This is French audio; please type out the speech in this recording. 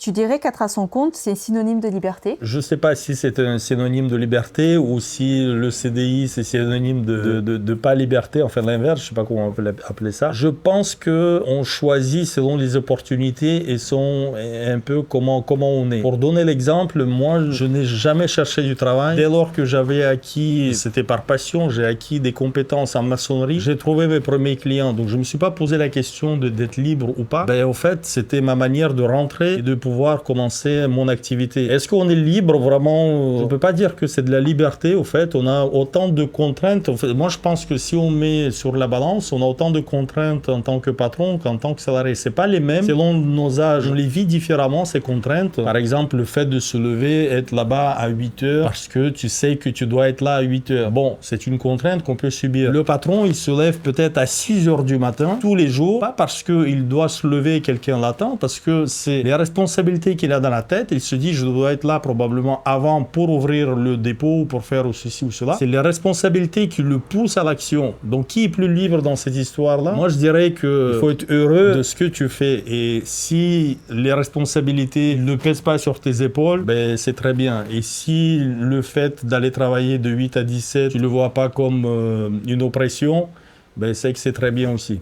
Tu dirais qu'être à son compte, c'est synonyme de liberté? Je ne sais pas si c'est un synonyme de liberté ou si le CDI c'est synonyme de pas liberté, enfin l'inverse, je ne sais pas comment on peut appeler ça. Je pense qu'on choisit selon les opportunités et un peu comment on est. Pour donner l'exemple, moi je n'ai jamais cherché du travail. Dès lors que j'avais acquis, c'était par passion, j'ai acquis des compétences en maçonnerie, j'ai trouvé mes premiers clients. Donc je ne me suis pas posé la question d'être libre ou pas. Au fait, c'était ma manière de rentrer et de pouvoir commencer mon activité. Est-ce qu'on est libre vraiment? Je ne peux pas dire que c'est de la liberté. Au fait, on a autant de contraintes. En fait, moi, je pense que si on met sur la balance, on a autant de contraintes en tant que patron qu'en tant que salarié. C'est pas les mêmes. Selon nos âges, on les vit différemment, ces contraintes. Par exemple, le fait de se lever, être là-bas à 8 heures parce que tu sais que tu dois être là à 8 heures. Bon, c'est une contrainte qu'on peut subir. Le patron, il se lève peut-être à 6 heures du matin, tous les jours, pas parce qu'il doit se lever, quelqu'un l'attend, parce que c'est les responsabilités qu'il a dans la tête. Il se dit, je dois être là probablement avant pour ouvrir le dépôt, pour faire ceci ou cela. C'est les responsabilités qui le poussent à l'action. Donc, qui est plus libre dans cette histoire-là? Moi, je dirais qu'il faut être heureux de ce que tu fais. Et si les responsabilités ne pèsent pas sur tes épaules, c'est très bien. Et si le fait d'aller travailler de 8 à 17, tu ne le vois pas comme une oppression, c'est que c'est très bien aussi.